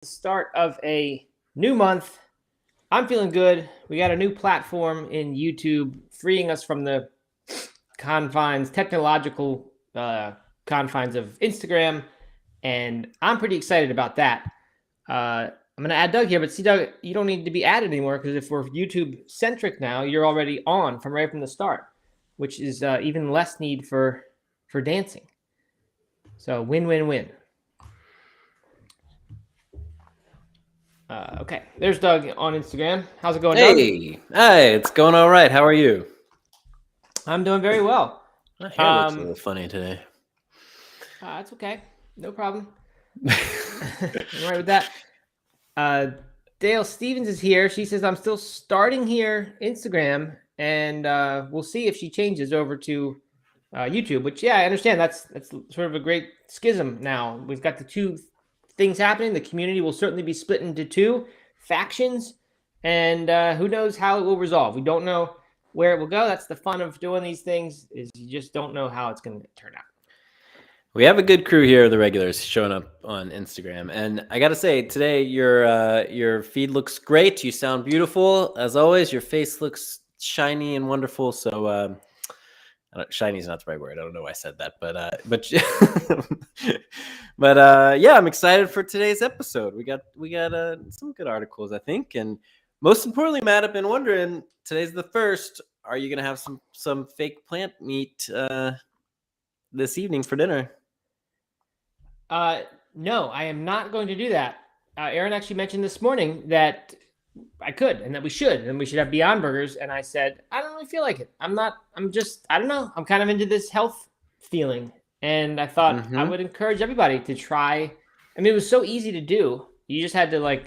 Start of a new month. I'm feeling good. We got a new platform in YouTube, freeing us from the technological confines of Instagram, and I'm pretty excited about that. I'm gonna add Doug here, but see, Doug, you don't need to be added anymore because if we're YouTube centric now, you're already on from right from the start, which is even less need for dancing. So win-win-win. Okay, there's Doug on Instagram. How's it going, Doug? Hey, it's going all right. How are you? I'm doing very well. My hair looks a little funny today. That's okay. No problem. I'm right with that. Dale Stevens is here. She says, I'm still starting here Instagram, and we'll see if she changes over to YouTube, which, yeah, I understand. That's sort of a great schism now. We've got the two things happening. The community will certainly be split into two factions, and who knows how it will resolve. We don't know where it will go. That's the fun of doing these things, is you just don't know how it's going to turn out. We have a good crew here, the regulars, showing up on Instagram, and I gotta say, today your feed looks great. You sound beautiful as always. Your face looks shiny and wonderful. So, shiny is not the right word. I don't know why I said that, but yeah, I'm excited for today's episode. We got some good articles, I think, and most importantly, Matt, I've been wondering. Today's the first. Are you gonna have some fake plant meat this evening for dinner? No, I am not going to do that. Aaron actually mentioned this morning that I could and that we should have Beyond Burgers. And I said, I don't really feel like it. I don't know. I'm kind of into this health feeling. And I thought I would encourage everybody to try. I mean, it was so easy to do. You just had to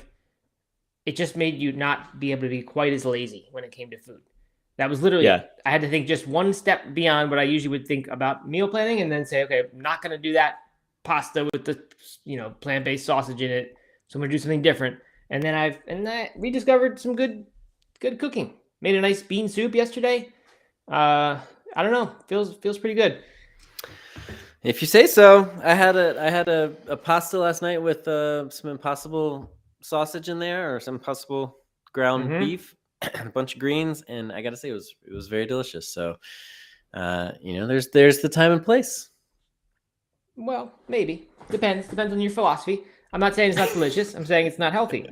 it just made you not be able to be quite as lazy when it came to food. That was literally, I had to think just one step beyond what I usually would think about meal planning and then say, okay, I'm not going to do that pasta with the plant-based sausage in it, so I'm gonna do something different. And then I rediscovered some good cooking. Made a nice bean soup yesterday. I don't know, feels pretty good. If you say so. I had a pasta last night with some Impossible sausage in there, or some Impossible ground beef, a bunch of greens, and I gotta say it was very delicious. So there's the time and place. Well, maybe. Depends on your philosophy. I'm not saying it's not delicious. I'm saying it's not healthy.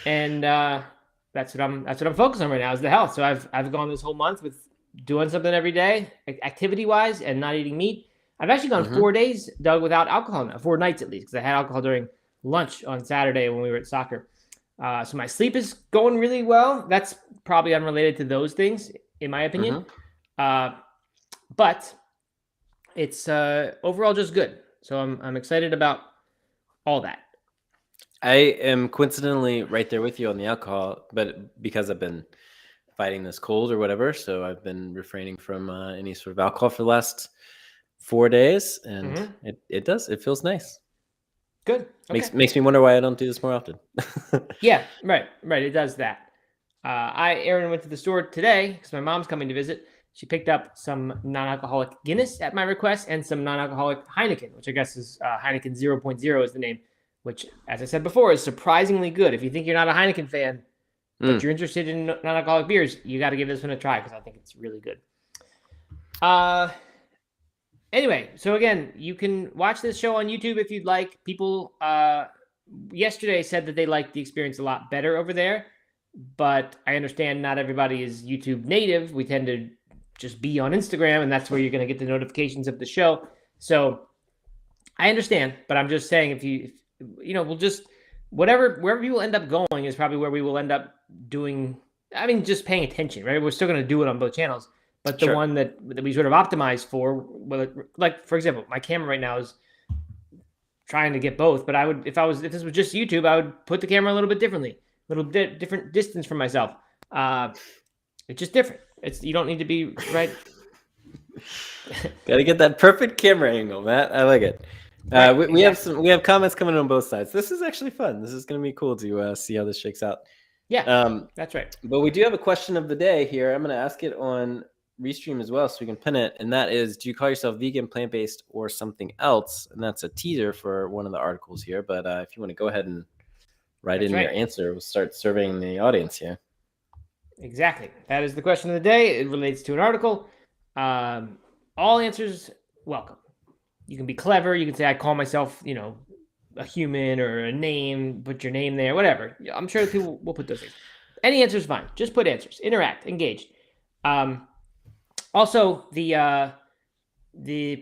And that's what I'm focused on right now, is the health. So I've gone this whole month with doing something every day, activity-wise, and not eating meat. I've actually gone 4 days, Doug, without alcohol now, 4 nights at least, because I had alcohol during lunch on Saturday when we were at soccer. So my sleep is going really well. That's probably unrelated to those things, in my opinion. But it's overall just good. So I'm excited about all that. I am coincidentally right there with you on the alcohol, but because I've been fighting this cold or whatever, so I've been refraining from any sort of alcohol for the last 4 days, and it feels nice. Good. Okay. Makes me wonder why I don't do this more often. Yeah, right. It does that. Erin went to the store today because my mom's coming to visit. She picked up some non-alcoholic Guinness at my request and some non-alcoholic Heineken, which I guess is Heineken 0.0 is the name, which, as I said before, is surprisingly good. If you think you're not a Heineken fan, but you're interested in non-alcoholic beers, you got to give this one a try because I think it's really good. Anyway, so again, you can watch this show on YouTube if you'd like. People yesterday said that they liked the experience a lot better over there, but I understand not everybody is YouTube native. We tend to just be on Instagram, and that's where you're going to get the notifications of the show. So I understand, but I'm just saying, if we'll just, wherever you will end up going is probably where we will end up doing, just paying attention, right? We're still going to do it on both channels, but the one that we sort of optimize for, like, for example, my camera right now is trying to get both, but if this was just YouTube, I would put the camera a little bit differently, a little bit different distance from myself. It's just different. You don't need to be right. Got to get that perfect camera angle, Matt. I like it. We have comments coming on both sides. This is actually fun. This is going to be cool to see how this shakes out. Yeah, that's right. But we do have a question of the day here. I'm going to ask it on Restream as well, so we can pin it. And that is, do you call yourself vegan, plant-based, or something else? And that's a teaser for one of the articles here. But if you want to go ahead and write That's in your right. answer. We'll start surveying the audience here. Exactly. That is the question of the day. It relates to an article. All answers welcome. You can be clever. You can say, I call myself, a human or a name, put your name there, whatever. I'm sure people will put those things. Any answer is fine. Just put answers. Interact. Engage. Also, the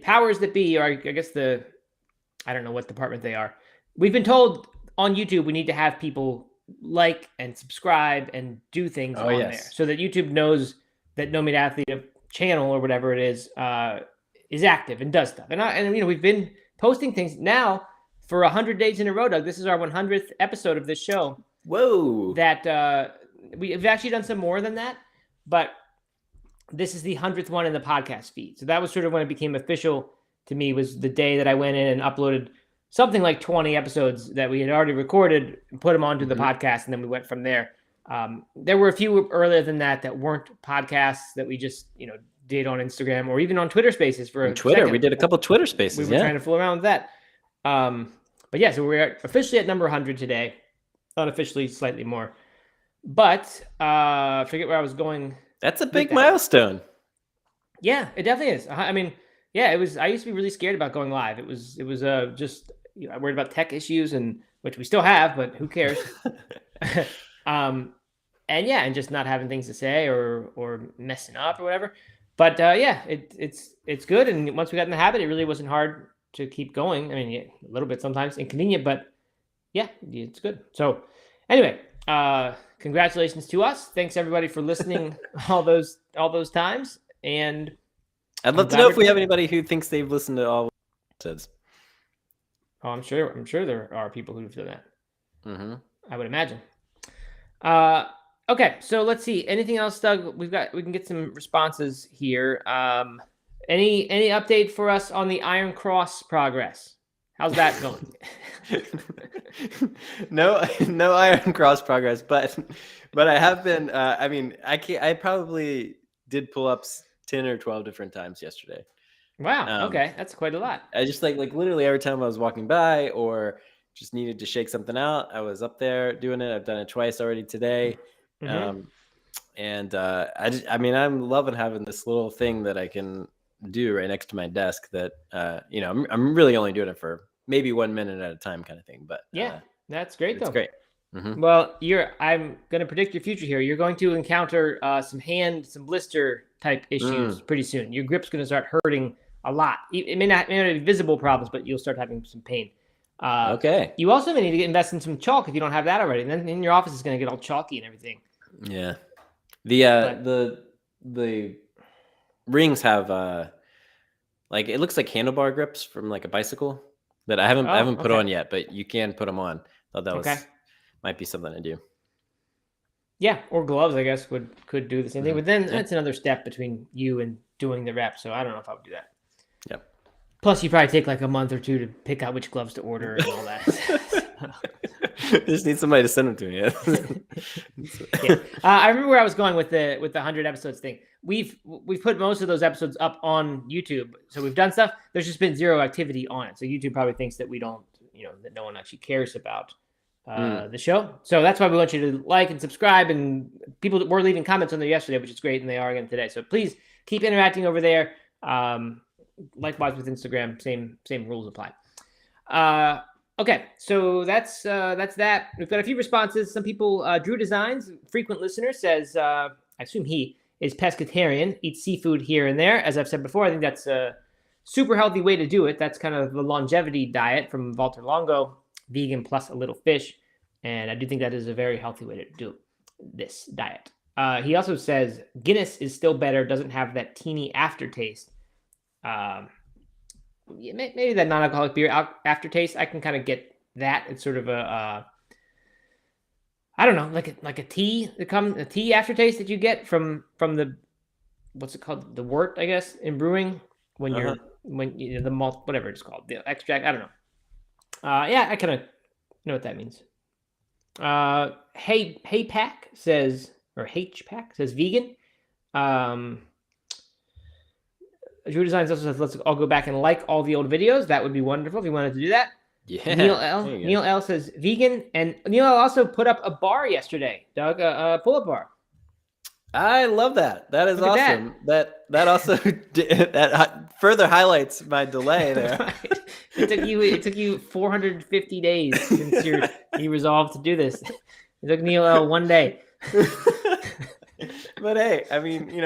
powers that be, or I guess I don't know what department they are. We've been told on YouTube we need to have people like and subscribe and do things on there so that YouTube knows that No Meat Athlete channel or whatever it is active and does stuff. And we've been posting things now for 100 days in a row, Doug. This is our 100th episode of this show. Whoa! That we've actually done some more than that, but this is the 100th one in the podcast feed. So that was sort of when it became official to me, was the day that I went in and uploaded something like 20 episodes that we had already recorded and put them onto the podcast. And then we went from there. There were a few earlier than that weren't podcasts that we just, did on Instagram or even on Twitter Spaces for Twitter. Second. We did a couple Twitter Spaces. We were trying to fool around with that. But yeah, so we're officially at number 100 today. Unofficially, slightly more. But forget where I was going. That's a big milestone. Yeah, it definitely is. I mean, yeah, it was. I used to be really scared about going live. It was just I worried about tech issues, and which we still have, but who cares? And just not having things to say or messing up or whatever. But it's good. And once we got in the habit, it really wasn't hard to keep going. I mean, a little bit sometimes inconvenient, but yeah, it's good. So anyway, congratulations to us. Thanks everybody for listening all those times. And I'd love to know if we have anybody who thinks they've listened to all episodes. Oh, I'm sure there are people who've done that. Mm-hmm. I would imagine. Okay, so let's see. Anything else, Doug? We can get some responses here. Any update for us on the Iron Cross progress? How's that going? No Iron Cross progress, but I have been. I probably did pull-ups 10 or 12 different times yesterday. Wow. Okay, that's quite a lot. I just like literally every time I was walking by or just needed to shake something out, I was up there doing it. I've done it twice already today. I'm loving having this little thing that I can do right next to my desk that I'm really only doing it for maybe 1 minute at a time kind of thing. But yeah, that's great though. It's great. Mm-hmm. Well, I'm going to predict your future here. You're going to encounter some blister type issues pretty soon. Your grip's going to start hurting a lot. It may not be visible problems, but you'll start having some pain. Okay. You also may need to invest in some chalk if you don't have that already. And then your office is going to get all chalky and everything. Yeah. The rings have it looks like handlebar grips from like a bicycle that I haven't put on yet, but you can put them on. Thought that might be something to do. Yeah, or gloves, I guess, could do the same thing. But then that's another step between you and doing the rep. So I don't know if I would do that. Yep. Plus, you probably take like a month or two to pick out which gloves to order and all that. Just need somebody to send them to me. Yeah. I remember where I was going with the 100 episodes thing. We've put most of those episodes up on YouTube, so we've done stuff. There's just been zero activity on it, so YouTube probably thinks that we don't, that no one actually cares about the show. So that's why we want you to like and subscribe. And people that were leaving comments on there yesterday, which is great, and they are again today. So please keep interacting over there. Likewise with Instagram, same rules apply. Okay, so that's that. We've got a few responses. Some people, Drew Designs, frequent listener, says, I assume he is pescatarian, eats seafood here and there. As I've said before, I think that's a super healthy way to do it. That's kind of the longevity diet from Walter Longo, vegan plus a little fish. And I do think that is a very healthy way to do this diet. He also says Guinness is still better, doesn't have that teeny aftertaste. Maybe that non-alcoholic beer aftertaste, I can kind of get that. It's sort of a I don't know, like a tea a tea aftertaste that you get from the, what's it called, the wort, I guess, in brewing when you're the malt, whatever it's called, the extract. I don't know. I kind of know what that means. Hey Pack says, or H Pack says vegan. Drew Designs also says, let's all go back and like all the old videos. That would be wonderful if you wanted to do that. Yeah. Neil L says vegan, and Neil L also put up a bar yesterday, Doug, a pull-up bar. I love that. That is Look at awesome. That also that further highlights my delay there. Right. It took you 450 days since you resolved to do this. It took Neil L 1 day. But hey, I mean,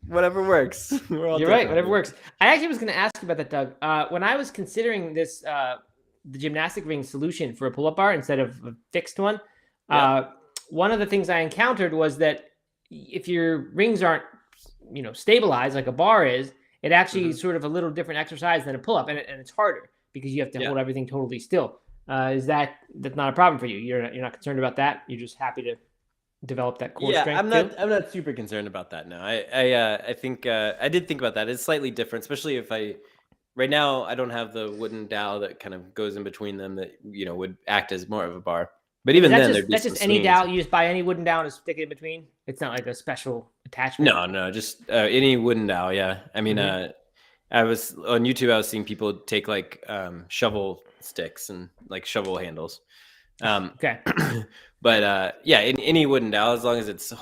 whatever works. You're right. Whatever works. I actually was going to ask you about that, Doug. When I was considering this, the gymnastic ring solution for a pull-up bar instead of a fixed one, one of the things I encountered was that if your rings aren't, stabilized like a bar is, it actually is sort of a little different exercise than a pull-up, and it's harder because you have to hold everything totally still. That's not a problem for you? You're not concerned about that? You're just happy to develop that core strength? I'm not super concerned about that now. I think I did think about that. It's slightly different, especially if right now I don't have the wooden dowel that kind of goes in between them that would act as more of a bar. But even then, that's just any dowel. You just buy any wooden dowel and stick it in between. It's not like a special attachment. No, just any wooden dowel. Yeah, I mean, I was on YouTube. I was seeing people take like shovel sticks and like shovel handles. Okay. But yeah, any wooden dowel, as long as it's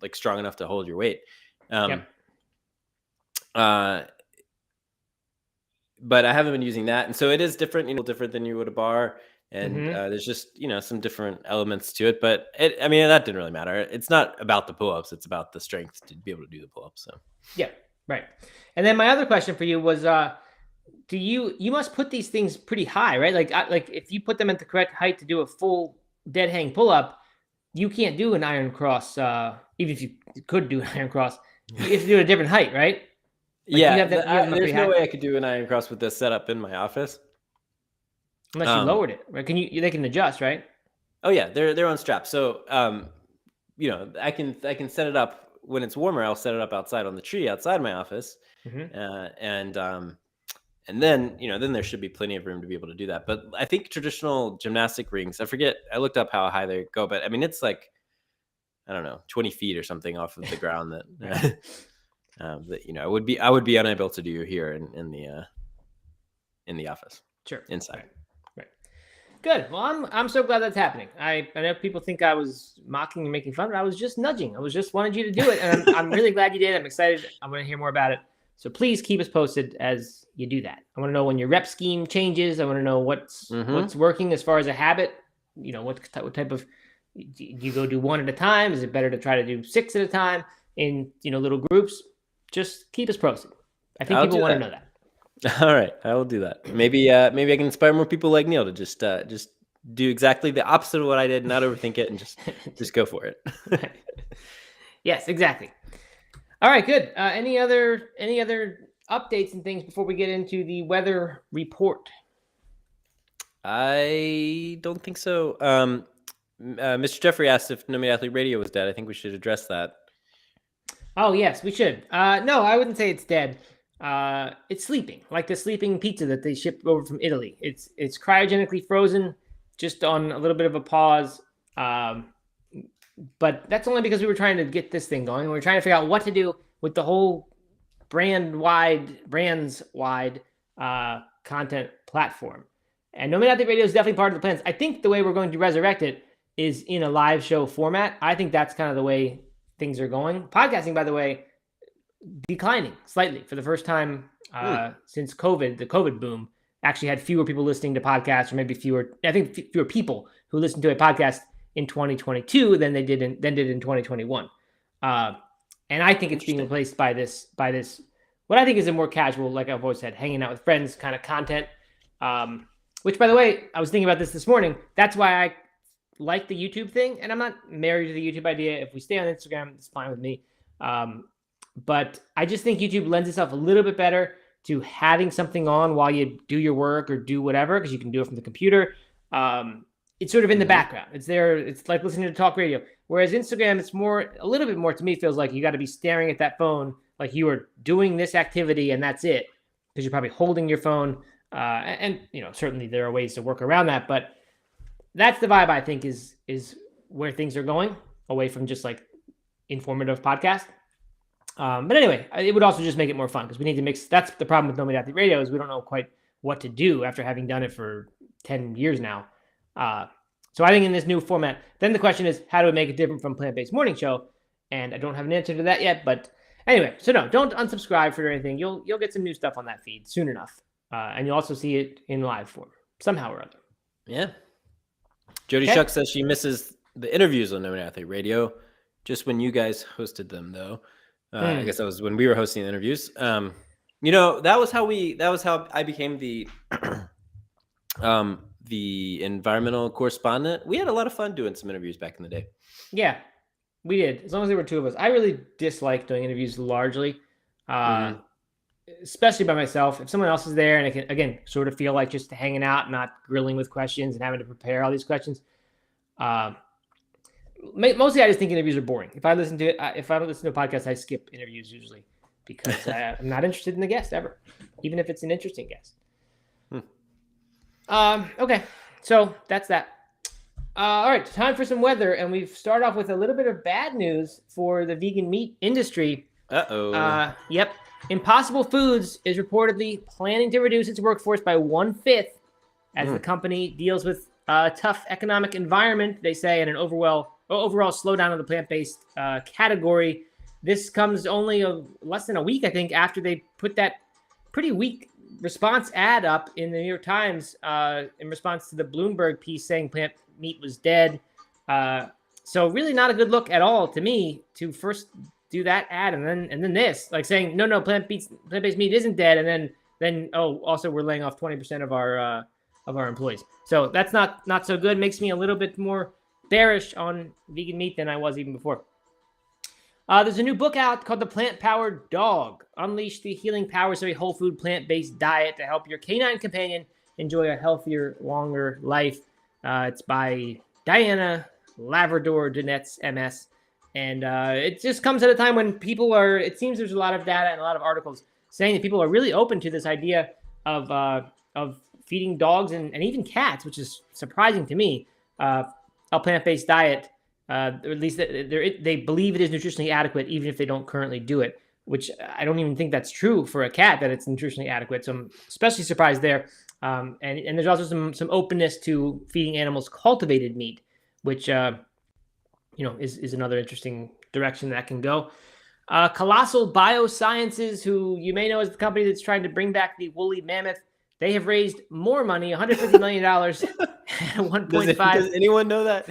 like strong enough to hold your weight. But I haven't been using that, and so it is different, different than you would a bar. And there's just some different elements to it, but that didn't really matter. It's not about the pull-ups; it's about the strength to be able to do the pull-ups. So yeah, right. And then my other question for you was, do you must put these things pretty high, right? Like if you put them at the correct height to do a full dead hang pull-up, you can't do an iron cross. Even if you could do an iron cross, you have to do it at a different height, right? There's no way I could do an iron cross with this setup in my office. Unless you lowered it, right? They can adjust, right? Oh yeah, they're on straps. So I can set it up when it's warmer. I'll set it up outside on the tree outside my office, and then then there should be plenty of room to be able to do that. But I think traditional gymnastic rings, I looked up how high they go, but it's like, I don't know, 20 feet or something off of the ground that that I would be unable to do here in the office. Sure. Inside. Right. Good. Well, I'm so glad that's happening. I know people think I was mocking and making fun, but I was just nudging. I was just wanted you to do it, and I'm really glad you did. I'm excited. I'm going to hear more about it. So please keep us posted as you do that. I want to know when your rep scheme changes. I want to know what's working as far as a habit. What type of, do you go do one at a time? Is it better to try to do 6 at a time in little groups? Just keep us posted. I think people want to know that. All right, I will do that. Maybe I can inspire more people like Neil to just do exactly the opposite of what I did, not overthink it, and just go for it. Yes, exactly. All right, good. Any other updates and things before we get into the weather report? I don't think so. Mr. Jeffrey asked if No Meat Athlete Radio was dead. I think we should address that. Oh yes, we should. No, I wouldn't say it's dead. It's sleeping, like the sleeping pizza that they ship over from Italy. It's cryogenically frozen, just on a little bit of a pause. But that's only because we were trying to get this thing going. We were trying to figure out what to do with the whole brands-wide content platform. And No Meat Athlete Radio is definitely part of the plans. I think the way we're going to resurrect it is in a live show format. I think that's kind of the way things are going. Podcasting, by the way, declining slightly for the first time since COVID. The COVID boom actually had fewer people listening to podcasts, or maybe fewer people who listened to a podcast in 2022 than they did in 2021. And I think it's being replaced by this what I think is a more casual, like I've always said, hanging out with friends kind of content. Which, by the way, I was thinking about this morning. That's why I like the YouTube thing, and I'm not married to the YouTube idea. If we stay on Instagram, it's fine with me. But I just think YouTube lends itself a little bit better to having something on while you do your work or do whatever, because you can do it from the computer. It's sort of in the background. It's there. It's like listening to talk radio. Whereas Instagram, it's a little bit more, to me, feels like you got to be staring at that phone like you are doing this activity and that's it, because you're probably holding your phone. And certainly there are ways to work around that, but that's the vibe I think is where things are going, away from just like informative podcast. But anyway, it would also just make it more fun, because we need to mix. That's the problem with No Meat Athlete Radio, is we don't know quite what to do after having done it for 10 years now. So I think in this new format, then the question is, how do we make it different from Plant-Based Morning Show? And I don't have an answer to that yet, but anyway, so no, don't unsubscribe for anything. You'll get some new stuff on that feed soon enough. And you'll also see it in live form somehow or other. Yeah. Jody Shuck says she misses the interviews on No Athlete Radio. Just when you guys hosted them, though. I guess that was when we were hosting the interviews. You know, that was how I became the environmental correspondent. We had a lot of fun doing some interviews back in the day. Yeah, we did. As long as there were two of us. I really dislike doing interviews largely, especially by myself. If someone else is there and I can, again, sort of feel like just hanging out, not grilling with questions and having to prepare all these questions. Mostly I just think interviews are boring. If I listen to a podcast, I skip interviews usually because I'm not interested in the guest ever, even if it's an interesting guest. Okay, so that's that. All right, time for some weather, and we've started off with a little bit of bad news for the vegan meat industry. Yep. Impossible Foods is reportedly planning to reduce its workforce by 1/5 as the company deals with a tough economic environment, they say, and an overall slowdown of the plant-based category. This comes only less than a week, I think, after they put that pretty weak response ad up in the New York Times in response to the Bloomberg piece saying plant meat was dead. So really not a good look at all to me to first do that ad and then this, like saying no plant-based meat isn't dead, and then also we're laying off 20% of our employees. So that's not so good. Makes me a little bit more bearish on vegan meat than I was even before. There's a new book out called The Plant-Powered Dog. Unleash the healing powers of a whole food plant-based diet to help your canine companion enjoy a healthier, longer life. It's by Diana Labrador Donetz, MS. And it just comes at a time when it seems there's a lot of data and a lot of articles saying that people are really open to this idea of feeding dogs and even cats, which is surprising to me, a plant-based diet. Or at least they believe it is nutritionally adequate, even if they don't currently do it, which I don't even think that's true for a cat, that it's nutritionally adequate. So I'm especially surprised there. And there's also some openness to feeding animals cultivated meat, which is another interesting direction that can go. Colossal Biosciences, who you may know is the company that's trying to bring back the woolly mammoth, they have raised more money, $150 million at 1.5. Does anyone know that?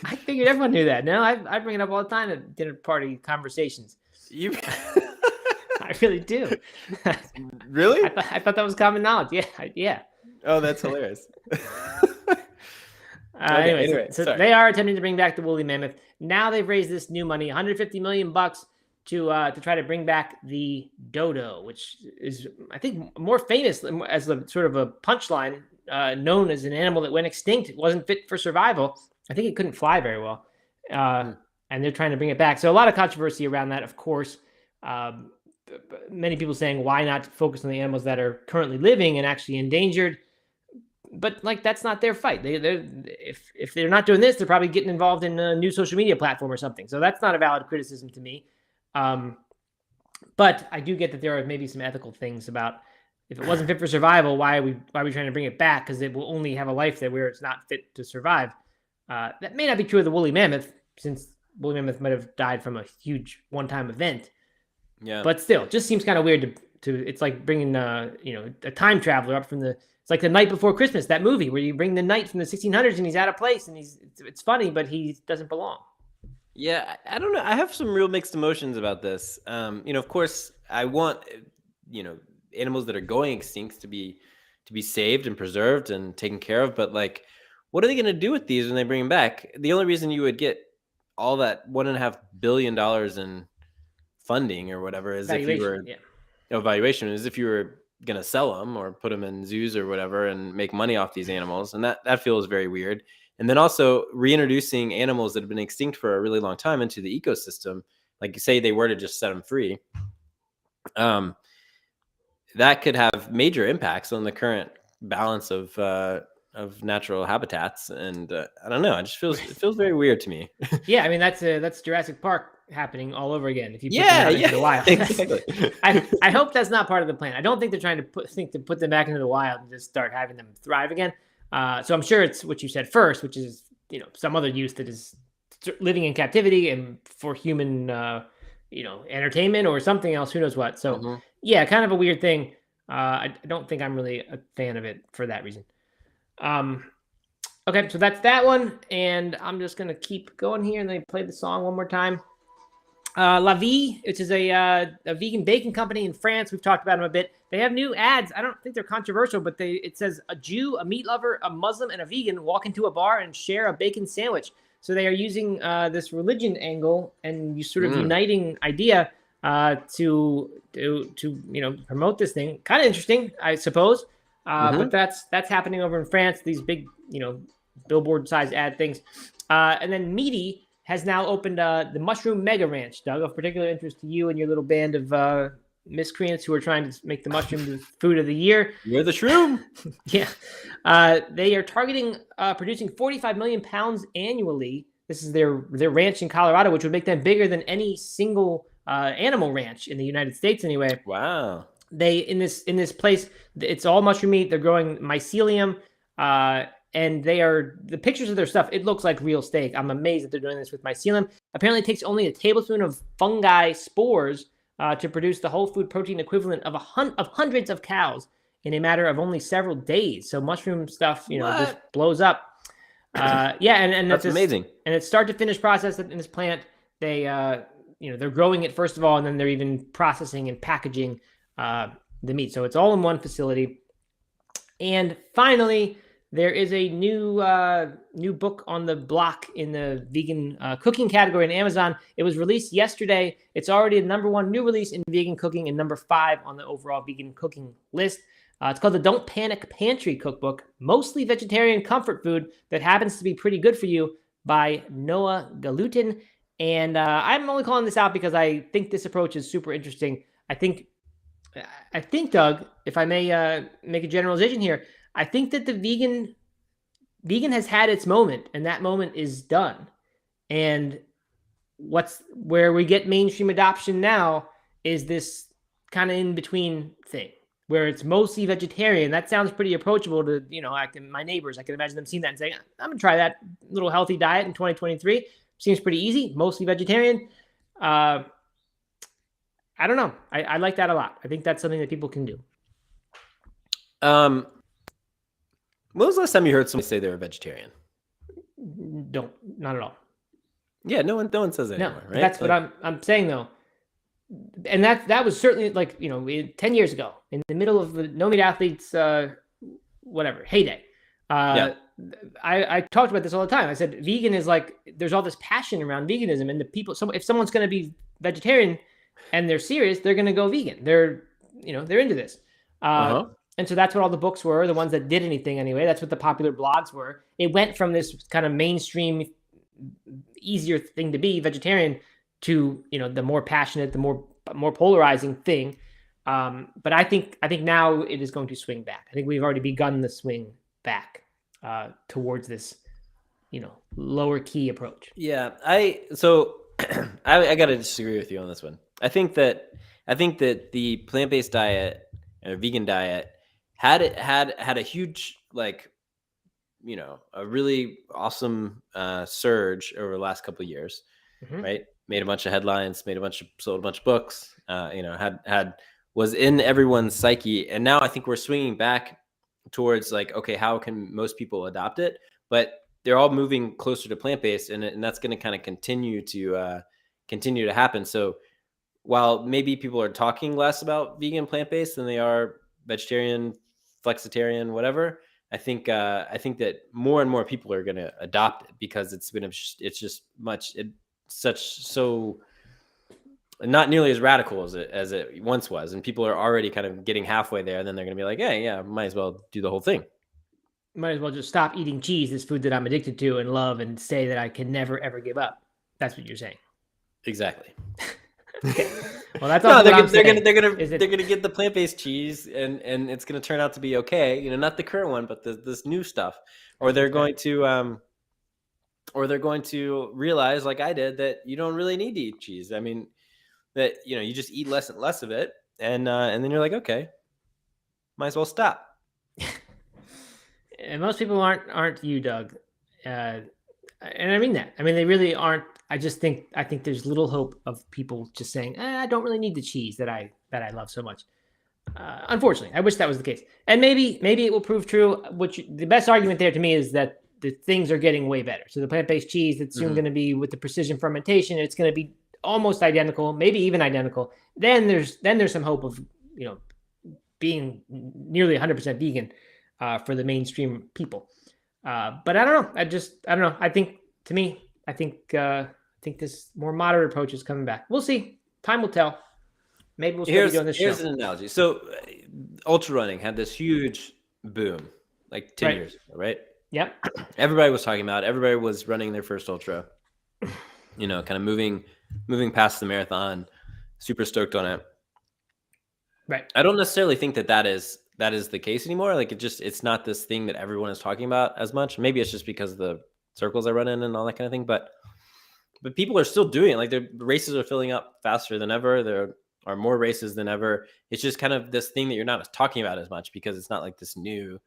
I figured everyone knew that. No, I bring it up all the time at dinner party conversations. I really do. Really? I thought that was common knowledge. Yeah. Oh, that's hilarious. Anyway, so they are attempting to bring back the woolly mammoth. Now they've raised this new money, $150 million to try to bring back the dodo, which is, I think, more famous as a sort of a punchline, known as an animal that went extinct. It wasn't fit for survival. I think it couldn't fly very well. And they're trying to bring it back. So a lot of controversy around that, of course. Many people saying, why not focus on the animals that are currently living and actually endangered? But that's not their fight. If they're not doing this, they're probably getting involved in a new social media platform or something. So that's not a valid criticism to me. But I do get that there are maybe some ethical things about, if it wasn't fit for survival, why are we trying to bring it back? Because it will only have a life there where it's not fit to survive. That may not be true of the woolly mammoth, since woolly mammoth might have died from a huge one-time event. Yeah. But still, just seems kind of weird to it's like bringing a time traveler up from it's like The Night Before Christmas, that movie where you bring the knight from the 1600s and he's out of place and it's funny, but he doesn't belong. Yeah, I don't know. I have some real mixed emotions about this. Of course, I want animals that are going extinct to be saved and preserved and taken care of. But what are they going to do with these when they bring them back? The only reason you would get all that $1.5 billion in funding or whatever is valuation is if you were going to sell them or put them in zoos or whatever and make money off these animals, and that feels very weird. And then also reintroducing animals that have been extinct for a really long time into the ecosystem, like you say they were to just set them free, that could have major impacts on the current balance of natural habitats. And I don't know, it feels very weird to me. Yeah, I mean that's Jurassic Park happening all over again if you put them Yeah, out into the yeah, wild. exactly. I hope that's not part of the plan. I don't think they're trying to put them back into the wild and just start having them thrive again. So I'm sure it's what you said first, which is some other use that is living in captivity and for human entertainment or something else. Who knows what? So yeah, kind of a weird thing. I don't think I'm really a fan of it for that reason. Okay, so that's that one, and I'm just gonna keep going here and then play the song one more time. La Vie, which is a vegan bacon company in France. We've talked about them a bit. They have new ads. I don't think they're controversial, but it says a Jew, a meat lover, a Muslim, and a vegan walk into a bar and share a bacon sandwich. So they are using this religion angle and you sort of uniting idea to promote this thing. Kind of interesting, I suppose. But that's happening over in France. These big billboard-sized ad things, and then Meaty has now opened the Mushroom Mega Ranch, Doug, of particular interest to you and your little band of miscreants who are trying to make the mushroom the food of the year. You're the shroom. Yeah. They are targeting producing 45 million pounds annually. This is their ranch in Colorado, which would make them bigger than any single animal ranch in the United States anyway. Wow. They in this place, it's all mushroom meat. They're growing mycelium. And the pictures of their stuff, it looks like real steak. I'm amazed that they're doing this with mycelium. Apparently, it takes only a tablespoon of fungi spores to produce the whole food protein equivalent of hundreds of cows in a matter of only several days. So mushroom stuff, just blows up. And that's amazing. And it's start to finish process in this plant. They, they're growing it first of all, and then they're even processing and packaging the meat. So it's all in one facility. And finally, there is a new book on the block in the vegan cooking category in Amazon. It was released yesterday. It's already the #1 new release in vegan cooking and #5 on the overall vegan cooking list. It's called the Don't Panic Pantry Cookbook, mostly vegetarian comfort food that happens to be pretty good for you, by Noah Galutin. And I'm only calling this out because I think this approach is super interesting. I think, Doug, if I may make a generalization here, I think that the vegan has had its moment, and that moment is done. And where we get mainstream adoption now is this kind of in between thing where it's mostly vegetarian. That sounds pretty approachable to my neighbors. I can imagine them seeing that and saying, "I'm gonna try that little healthy diet in 2023." Seems pretty easy, mostly vegetarian. I don't know. I like that a lot. I think that's something that people can do. When was the last time you heard somebody say they were vegetarian? Not at all. Yeah, no one says that anymore, right? That's what I'm saying though. And that was certainly 10 years ago, in the middle of the No Meat Athletes heyday. I talked about this all the time. I said vegan is there's all this passion around veganism, and the people. So if someone's going to be vegetarian and they're serious, they're going to go vegan. They're into this. And so that's what all the books were, the ones that did anything anyway. That's what the popular blogs were. It went from this kind of mainstream, easier thing to be, vegetarian, to the more passionate, the more polarizing thing. But I think now it is going to swing back. I think we've already begun the swing back towards this, lower key approach. Yeah, I got to disagree with you on this one. I think that the plant-based diet or vegan diet had a huge a really awesome surge over the last couple of years, right? Made a bunch of headlines, sold a bunch of books, was in everyone's psyche. And now I think we're swinging back towards okay, how can most people adopt it? But they're all moving closer to plant-based, and that's going to kind of continue to happen. So while maybe people are talking less about vegan plant-based than they are vegetarian, flexitarian, whatever, I think that more and more people are going to adopt it because it's not nearly as radical as it once was, and people are already kind of getting halfway there, and then they're going to be like, hey, yeah, might as well do the whole thing. Might as well just stop eating cheese, this food that I'm addicted to and love, and say that I can never ever give up. That's what you're saying. Exactly. Okay. Well, that's all. They're gonna get the plant-based cheese, and it's gonna turn out to be okay. Not the current one, but this new stuff. Or they're going to or they're going to realize, like I did, that you don't really need to eat cheese. I mean, that you just eat less and less of it, and then you're like, okay, might as well stop. And most people aren't you, Doug, and I mean that. I mean, they really aren't. I think there's little hope of people just saying, I don't really need the cheese that I love so much. Unfortunately, I wish that was the case, and maybe it will prove true. The best argument there to me is that the things are getting way better. So the plant-based cheese that's soon going to be with the precision fermentation, it's going to be almost identical, maybe even identical. Then there's some hope of being nearly 100% vegan for the mainstream people. But I don't know. I don't know. I think this more moderate approach is coming back. We'll see. Time will tell. Maybe we'll start doing this. Here's an analogy. So, ultra running had this huge boom, like 10 years ago, right? Yep. Everybody was talking about it. Everybody was running their first ultra. Kind of moving past the marathon. Super stoked on it. Right. I don't necessarily think that is the case anymore. Like it's not this thing that everyone is talking about as much. Maybe it's just because of the circles I run in and all that kind of thing. But people are still doing it. Like the races are filling up faster than ever. There are more races than ever. It's just kind of this thing that you're not talking about as much because it's not like this new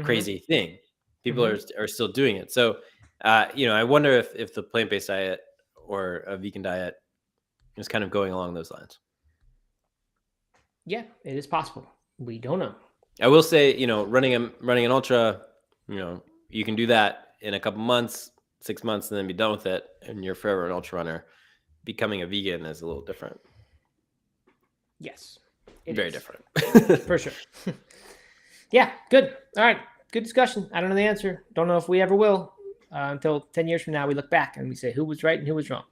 crazy thing. People are still doing it. So, I wonder if the plant-based diet or a vegan diet is kind of going along those lines. Yeah, it is possible. We don't know. I will say, running an ultra, you can do that in a couple months, 6 months, and then be done with it, and you're forever an ultra runner. Becoming a vegan is a little different. Yes. Very different. For sure. Yeah, good. All right. Good discussion. I don't know the answer. Don't know if we ever will until 10 years from now. We look back and we say who was right and who was wrong.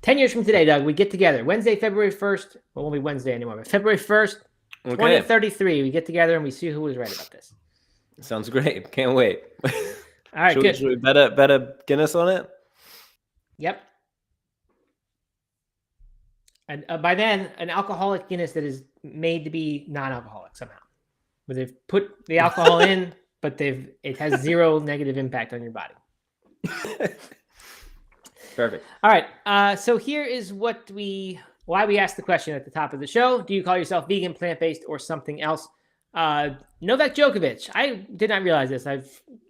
10 years from today, Doug, we get together. Wednesday, February 1st. Well, it won't be Wednesday anymore, but February 1st, 2033. We get together and we see who was right about this. Sounds great. Can't wait. All right, good. Should we bet a Guinness on it? Yep. And by then, an alcoholic Guinness that is made to be non-alcoholic somehow. Where they've put the alcohol in, but it has zero negative impact on your body. Perfect. All right. So here is why we asked the question at the top of the show. Do you call yourself vegan, plant-based, or something else? Novak Djokovic. I did not realize this. I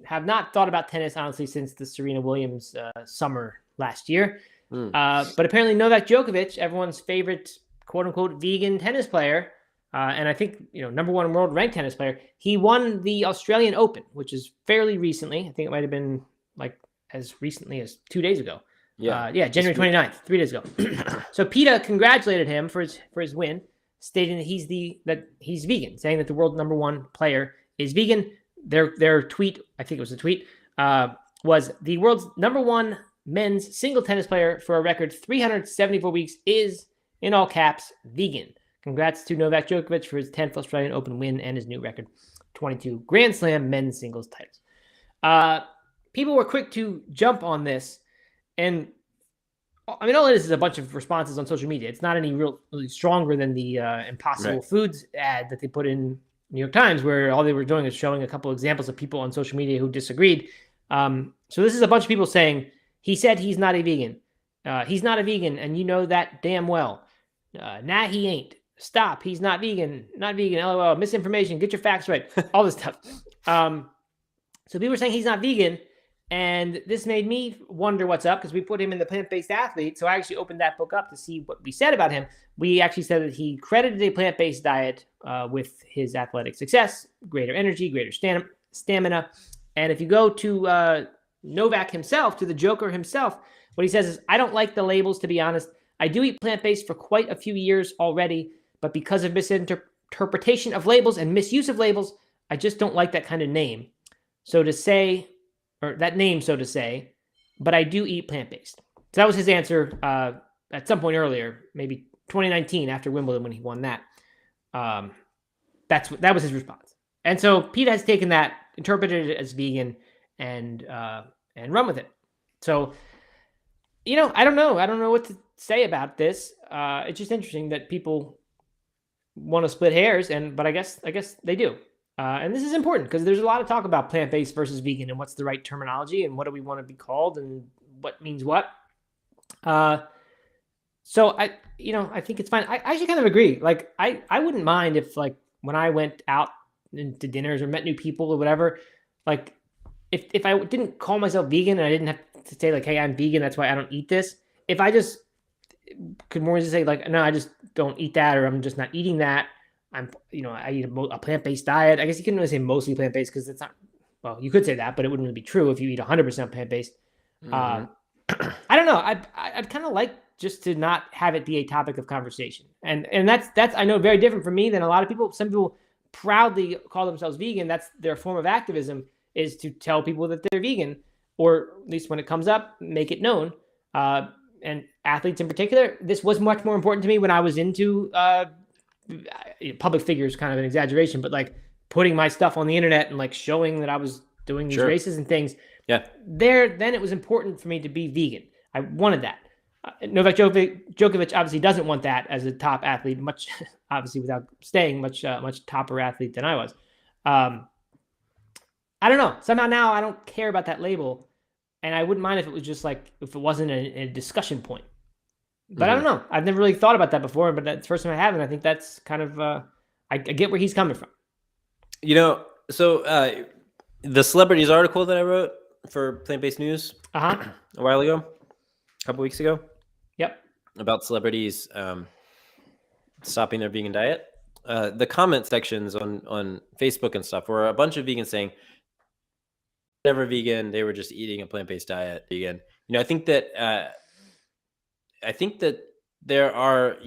have not thought about tennis, honestly, since the Serena Williams summer last year. But apparently Novak Djokovic, everyone's favorite quote-unquote vegan tennis player, and I think, number one world ranked tennis player, he won the Australian Open, which is fairly recently. I think it might have been like as recently as 2 days ago. January 29th, 3 days ago. So PETA congratulated him for his win, stating that he's vegan, saying that the world number one player is vegan. Their tweet, I think it was a tweet, was the world's number one men's single tennis player for a record 374 weeks is, in all caps, vegan. Congrats to Novak Djokovic for his 10th Australian Open win and his new record, 22 Grand Slam men's singles titles. People were quick to jump on this. And I mean, all it is a bunch of responses on social media. It's not any really stronger than the Impossible Foods ad that they put in New York Times, where all they were doing is showing a couple examples of people on social media who disagreed. So this is a bunch of people saying, he said he's not a vegan. He's not a vegan, and you know that damn well. Nah, he ain't. Stop. He's not vegan. Not vegan. LOL. Misinformation. Get your facts right. All this stuff. So people were saying he's not vegan. And this made me wonder what's up because we put him in the plant-based athlete. So I actually opened that book up to see what we said about him. We actually said that he credited a plant-based diet with his athletic success, greater energy, greater stamina. And if you go to Novak himself, to the Joker himself, what he says is, I don't like the labels, to be honest. I do eat plant-based for quite a few years already, but because of misinterpretation of labels and misuse of labels, I just don't like that kind of name. So to say... or that name, so to say, but I do eat plant-based. So that was his answer at some point earlier, maybe 2019 after Wimbledon when he won that. That was his response. And so PETA has taken that, interpreted it as vegan, and run with it. So, I don't know. I don't know what to say about this. It's just interesting that people want to split hairs, but I guess they do. And this is important because there's a lot of talk about plant-based versus vegan and what's the right terminology and what do we want to be called and what means what. So I think it's fine. I actually kind of agree. Like I wouldn't mind if like when I went out to dinners or met new people or whatever, like if I didn't call myself vegan and I didn't have to say like, hey, I'm vegan, that's why I don't eat this. If I just could more just say like, no, I just don't eat that, or I'm just not eating that. I eat a plant-based diet. I guess you couldn't really say mostly plant-based because it's not. Well, you could say that, but it wouldn't really be true if you eat 100% plant-based. I don't know. I'd kind of like just to not have it be a topic of conversation, and that's I know very different from me than a lot of people. Some people proudly call themselves vegan. That's their form of activism, is to tell people that they're vegan, or at least when it comes up, make it known. And athletes in particular, this was much more important to me when I was into public figures, kind of an exaggeration, but like putting my stuff on the internet and like showing that I was doing these races and things. Yeah. Then it was important for me to be vegan. I wanted that. Novak Djokovic obviously doesn't want that as a top athlete, much obviously without staying much topper athlete than I was. I don't know. Somehow now I don't care about that label, and I wouldn't mind if it was just like if it wasn't a discussion point. But I don't know. I've never really thought about that before, but that's the first time I have, and I think that's kind of I get where he's coming from. So the celebrities article that I wrote for Plant-Based News a while ago, a couple weeks ago. Yep. About celebrities stopping their vegan diet. The comment sections on Facebook and stuff were a bunch of vegans saying never vegan, they were just eating a plant-based diet. Vegan. I think that there are,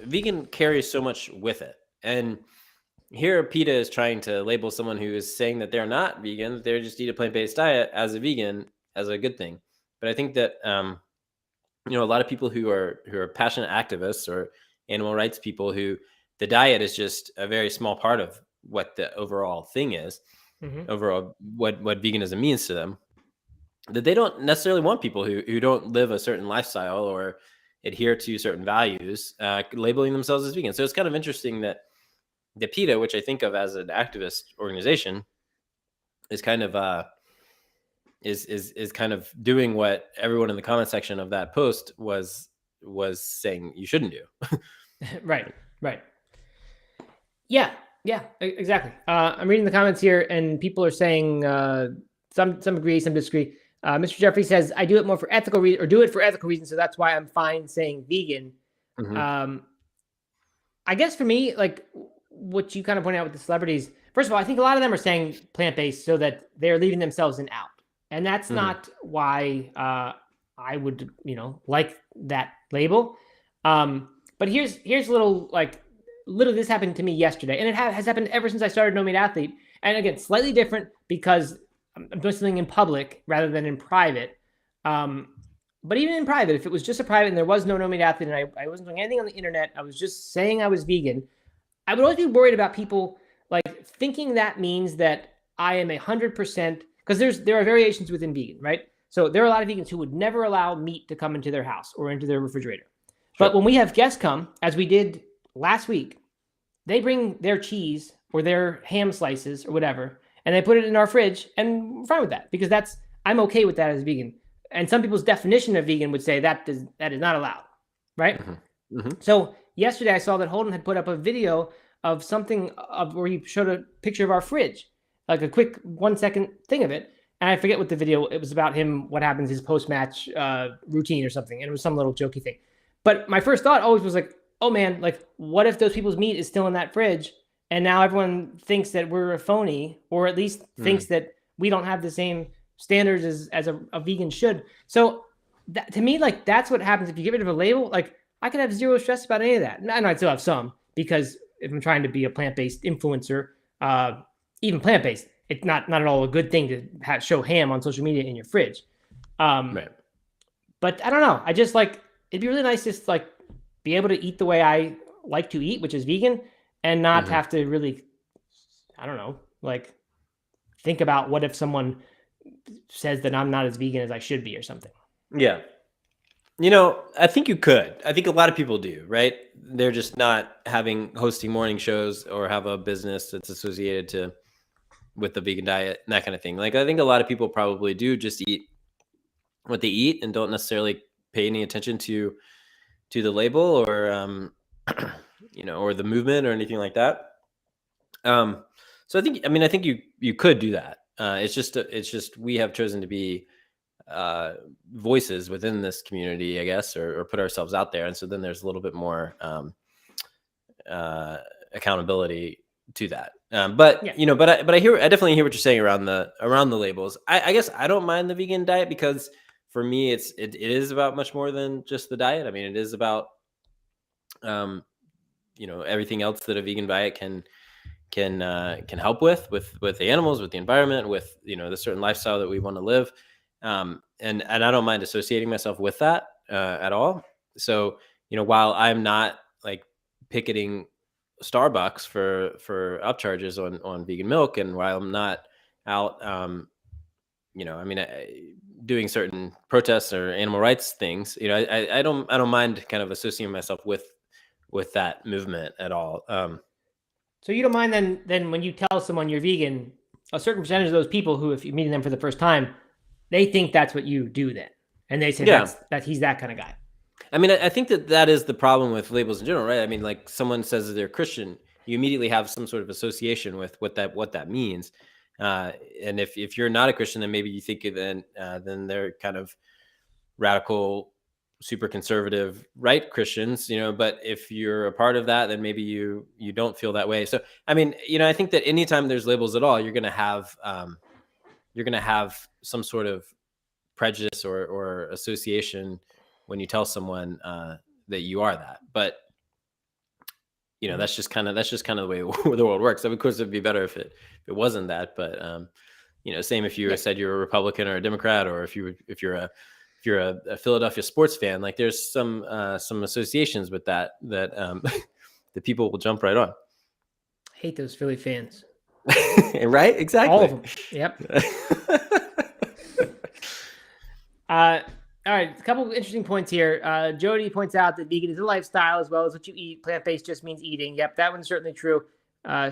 vegan carries so much with it. And here PETA is trying to label someone who is saying that they're not vegan, that they just eat a plant-based diet as a vegan, as a good thing. But I think that a lot of people who are passionate activists or animal rights people, who the diet is just a very small part of what the overall thing is, overall what veganism means to them, that they don't necessarily want people who don't live a certain lifestyle or adhere to certain values labeling themselves as vegan. So it's kind of interesting that the PETA, which I think of as an activist organization, is kind of is kind of doing what everyone in the comment section of that post was saying you shouldn't do. Right. Yeah, exactly. I'm reading the comments here, and people are saying some agree, some disagree. Mr. Jeffrey says, I do it more for ethical reasons, or do it for ethical reasons, so that's why I'm fine saying vegan. I guess for me, like what you kind of pointed out with the celebrities, first of all, I think a lot of them are saying plant-based so that they're leaving themselves an out. And that's not why I would, like that label. But here's little this happened to me yesterday, and it has happened ever since I started No Meat Athlete. And again, slightly different because I'm doing something in public rather than in private. But even in private, if it was just a private and there was no Meat Athlete and I wasn't doing anything on the internet, I was just saying I was vegan, I would always be worried about people like thinking that means that I am 100%, because there are variations within vegan, right? So there are a lot of vegans who would never allow meat to come into their house or into their refrigerator. Sure. But when we have guests come, as we did last week, they bring their cheese or their ham slices or whatever, and they put it in our fridge, and we're fine with that because I'm okay with that as a vegan. And some people's definition of vegan would say that is not allowed, right? So yesterday I saw that Holden had put up a video of something where he showed a picture of our fridge, like a quick 1-second thing of it. And I forget what the video, it was about him, what happens, his post-match routine or something. And it was some little jokey thing. But my first thought always was like, oh man, like what if those people's meat is still in that fridge and now everyone thinks that we're a phony, or at least thinks that we don't have the same standards as a vegan should. So to me, like that's what happens if you get rid of a label. Like I could have zero stress about any of that. And I still have some, because if I'm trying to be a plant-based influencer, even plant-based, it's not at all a good thing to show ham on social media in your fridge. Right. But I don't know. I just like, it'd be really nice just like be able to eat the way I like to eat, which is vegan, and not have to really, I don't know, like think about what if someone says that I'm not as vegan as I should be or something. Yeah. I think you could. I think a lot of people do, right? They're just not hosting morning shows or have a business that's associated to with the vegan diet and that kind of thing. Like, I think a lot of people probably do just eat what they eat and don't necessarily pay any attention to the label or or the movement or anything like that. So I think you could do that. It's just we have chosen to be voices within this community, I guess, or put ourselves out there, and so then there's a little bit more accountability to that. But I definitely hear what you're saying around the labels. I guess I don't mind the vegan diet because for me it is about much more than just the diet. I mean, it is about everything else that a vegan diet can help with the animals, with the environment, with the certain lifestyle that we want to live. And I don't mind associating myself with that at all. So, while I'm not like picketing Starbucks for upcharges on vegan milk, and while I'm not out, doing certain protests or animal rights things, I don't mind kind of associating myself with that movement at all. So you don't mind then when you tell someone you're vegan, a certain percentage of those people who, if you're meeting them for the first time, they think that's what you do then. And they say that he's that kind of guy. I mean, I think that is the problem with labels in general, right? I mean, like someone says that they're Christian, you immediately have some sort of association with what that means. And if you're not a Christian, then maybe you think then they're kind of radical, super conservative, right Christians, but if you're a part of that, then maybe you don't feel that way. So, I mean, I think that anytime there's labels at all, you're going to have some sort of prejudice or association when you tell someone that you are that. But that's just kind of the way the world works. Of course, it'd be better if it wasn't that. But same if you said you're a Republican or a Democrat, or if you're a Philadelphia sports fan, like there's some associations with that the people will jump right on. Hate those Philly fans. Right? Exactly. All of them. Yep. All right, a couple of interesting points here. Jody points out that vegan is a lifestyle as well as what you eat. Plant-based just means eating. Yep, that one's certainly true.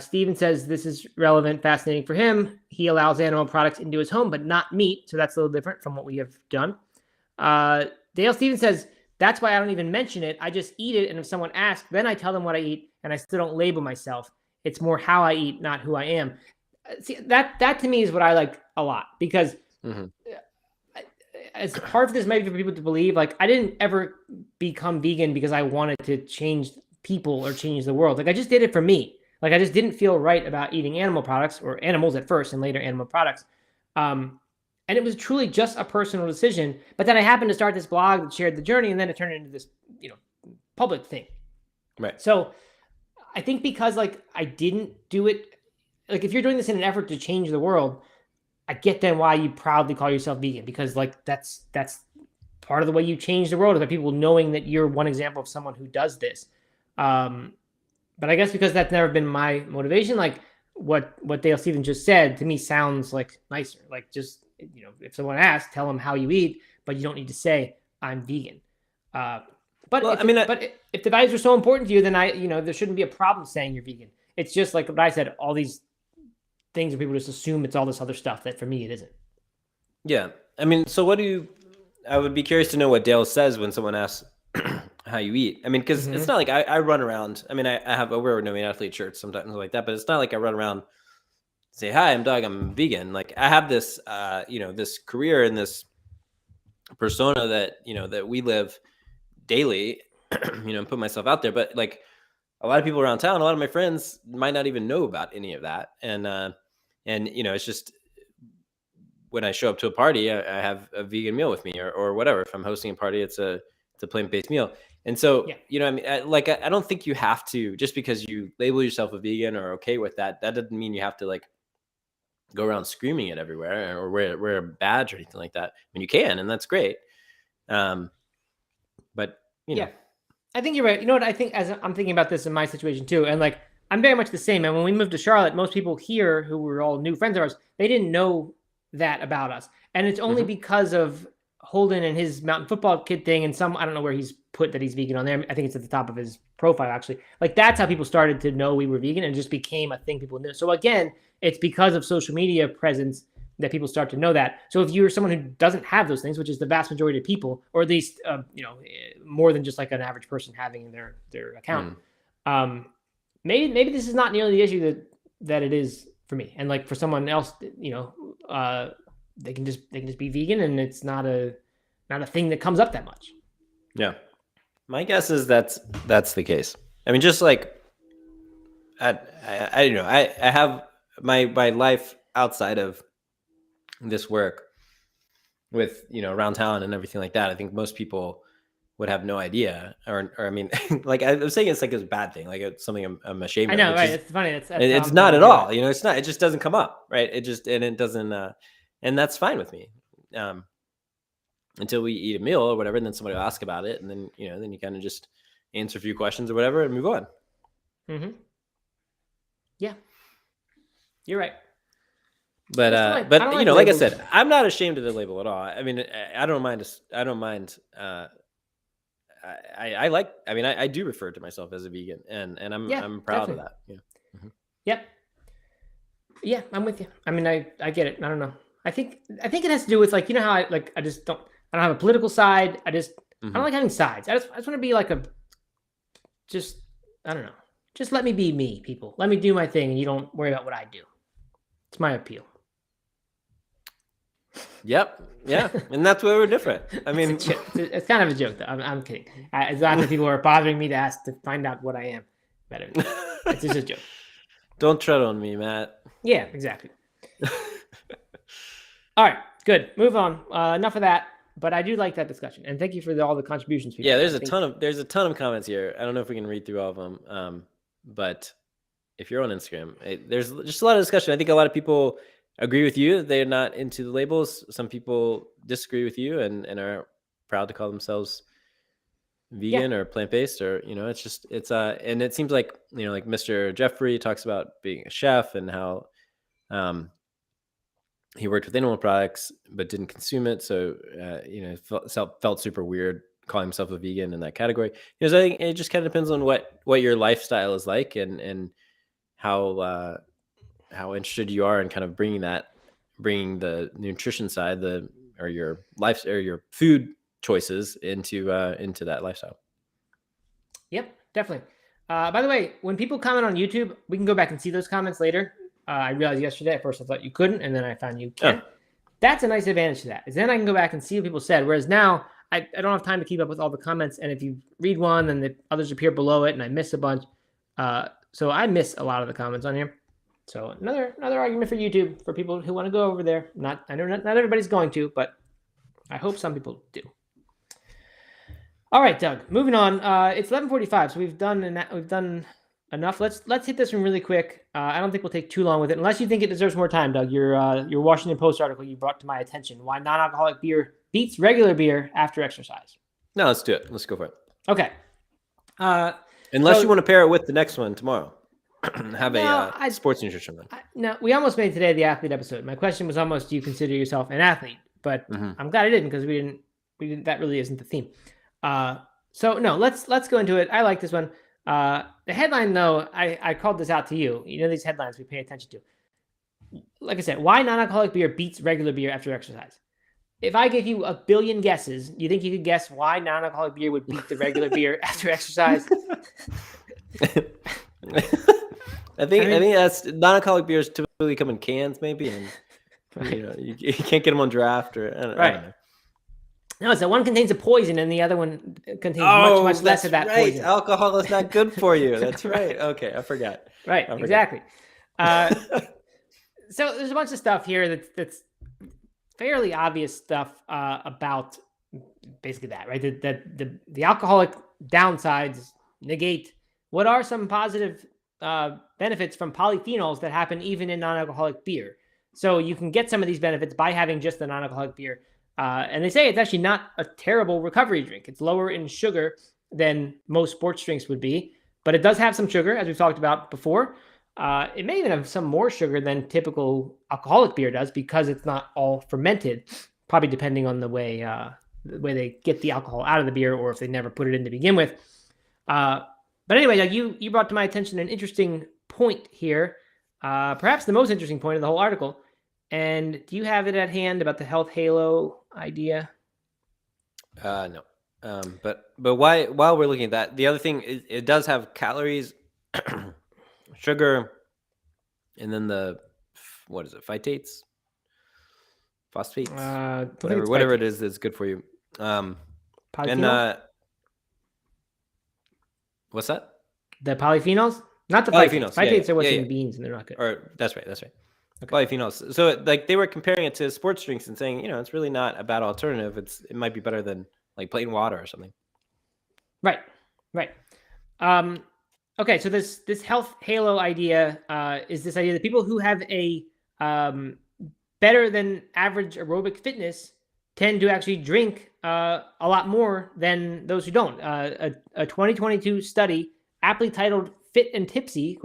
Steven says this is relevant, fascinating for him. He allows animal products into his home, but not meat, so that's a little different from what we have done. Dale Steven says, that's why I don't even mention it. I just eat it, and if someone asks, then I tell them what I eat, and I still don't label myself. It's more how I eat, not who I am. See, that to me is what I like a lot, because as hard for this might be for people to believe, like I didn't ever become vegan because I wanted to change people or change the world. Like I just did it for me. Like I just didn't feel right about eating animal products, or animals at first and later animal products. And it was truly just a personal decision. But then I happened to start this blog that shared the journey, and then it turned into this, public thing. Right. So I think because like I didn't do it, like if you're doing this in an effort to change the world, I get then why you proudly call yourself vegan, because like that's part of the way you change the world, is by people knowing that you're one example of someone who does this. But I guess because that's never been my motivation, like what Dale Steven just said to me sounds like nicer. Like just, if someone asks, tell them how you eat, but you don't need to say I'm vegan. But if the values are so important to you, then there shouldn't be a problem saying you're vegan. It's just like what I said, all these things where people just assume it's all this other stuff that for me it isn't. Yeah. I mean, so I would be curious to know what Dale says when someone asks how you eat. I mean, because it's not like I run around. I mean, I wear No Meat Athlete shirts sometimes like that, but it's not like I run around, say, hi, I'm Doug, I'm vegan. Like I have this, this career and this persona that, that we live daily, put myself out there. But like a lot of people around town, a lot of my friends might not even know about any of that. And it's just, when I show up to a party, I have a vegan meal with me or whatever. If I'm hosting a party, it's a plant-based meal. And so, I don't think you have to, just because you label yourself a vegan or okay with that doesn't mean you have to like go around screaming it everywhere or wear a badge or anything like that. I mean, you can, and that's great. But I think you're right. You know what? I think, as I'm thinking about this in my situation too, and like I'm very much the same. And when we moved to Charlotte, most people here who were all new friends of ours, they didn't know that about us. And it's only because of Holden and his mountain football kid thing, and I don't know where he's put that he's vegan on there. I think it's at the top of his profile, actually. Like, that's how people started to know we were vegan, and it just became a thing people knew. So again, it's because of social media presence that people start to know that. So if you're someone who doesn't have those things, which is the vast majority of people, or at least more than just like an average person having in their account, maybe this is not nearly the issue that it is for me. And like for someone else, they can just be vegan, and it's not a thing that comes up that much. Yeah, my guess is that's the case. I mean, just like I don't know. I have my life outside of this work with around town and everything like that. I think most people would have no idea, or I mean, like I'm saying, it's like a bad thing, like it's something I'm ashamed of. I know, right? It's funny. It's not at all. It's not. It just doesn't come up, right? It doesn't, and that's fine with me. Until we eat a meal or whatever, and then somebody will ask about it, and then then you kind of just answer a few questions or whatever and move on. Mm-hmm. Yeah, you're right. But like I said, I'm not ashamed of the label at all. I mean, I don't mind. I do refer to myself as a vegan, and I'm proud of that. Yeah. Mm-hmm. Yep. Yeah, I'm with you. I mean, I get it. I don't know. I think it has to do with, like, how I don't have a political side. I don't like having sides. I just want to be like I don't know. Just let me be me, people. Let me do my thing, and you don't worry about what I do. It's my appeal. Yep. Yeah. And that's where we're different. I mean, it's kind of a joke, though. I'm kidding. It's not that people are bothering me to find out what I am better. It's just a joke. Don't tread on me, Matt. Yeah, exactly. All right, good. Move on. Enough of that. But I do like that discussion, and thank you for all the contributions. Yeah, there's a ton of comments here. I don't know if we can read through all of them, but if you're on Instagram, there's just a lot of discussion. I think a lot of people agree with you. They're not into the labels. Some people disagree with you and are proud to call themselves vegan or plant-based, or and it seems like like Mr. Jeffrey talks about being a chef and how he worked with animal products but didn't consume it, so felt super weird calling himself a vegan in that category. So I think it just kind of depends on what your lifestyle is like, and how interested you are in kind of bringing the nutrition side, or your life or your food choices into that lifestyle. Yep, definitely. By the way, when people comment on YouTube, we can go back and see those comments later. I realized yesterday, at first I thought you couldn't, and then I found you can. That's a nice advantage to that, is then I can go back and see what people said. Whereas now I don't have time to keep up with all the comments, and if you read one, then the others appear below it, and I miss a bunch. So I miss a lot of the comments on here. So another argument for YouTube, for people who want to go over there. I know not everybody's going to, but I hope some people do. All right, Doug. Moving on. It's 11:45, so we've done enough. Let's hit this one really quick. I don't think we'll take too long with it, unless you think it deserves more time, Doug. Your Washington Post article you brought to my attention. Why non-alcoholic beer beats regular beer after exercise? No, let's do it. Let's go for it. Okay. Unless you want to pair it with the next one tomorrow. Have a sports nutrition one. No, we almost made today the athlete episode. My question was almost, do you consider yourself an athlete? But I'm glad I didn't, because we didn't. That really isn't the theme. So no, let's go into it. I like this one. The headline, though, I called this out to you. These headlines we pay attention to. Like I said, why non-alcoholic beer beats regular beer after exercise? If I gave you a billion guesses, you think you could guess why non-alcoholic beer would beat the regular beer after exercise? I think that's non-alcoholic beers typically come in cans, maybe, and you can't get them on draft, or I don't know. No, so one contains a poison and the other one contains much less of that poison. Alcohol is not good for you. That's right. Okay, I forgot. Right, exactly. So there's a bunch of stuff here that's fairly obvious stuff about basically that, right? The alcoholic downsides negate what are some positive benefits from polyphenols that happen even in non-alcoholic beer. So you can get some of these benefits by having just the non-alcoholic beer. And they say it's actually not a terrible recovery drink. It's lower in sugar than most sports drinks would be, but it does have some sugar, as we've talked about before. It may even have some more sugar than typical alcoholic beer does, because it's not all fermented. probably depending on the way they get the alcohol out of the beer, or if they never put it in to begin with. But anyway, like you brought to my attention an interesting point here, perhaps the most interesting point of the whole article. And do you have it at hand about the health halo idea? No. But why? While we're looking at that, the other thing is it does have calories, sugar, and then what is it? Phytates, phosphates, whatever it is that's good for you. And what's that? The polyphenols, not the phytates. Phytates are what's in beans, and they're not good. Or that's right. Okay. Polyphenols. So like they were comparing it to sports drinks and saying, it's really not a bad alternative. It might be better than like plain water or something. Right. Okay, so this health halo idea is this idea that people who have a better than average aerobic fitness tend to actually drink a lot more than those who don't. A 2022 study, aptly titled "Fit and Tipsy?"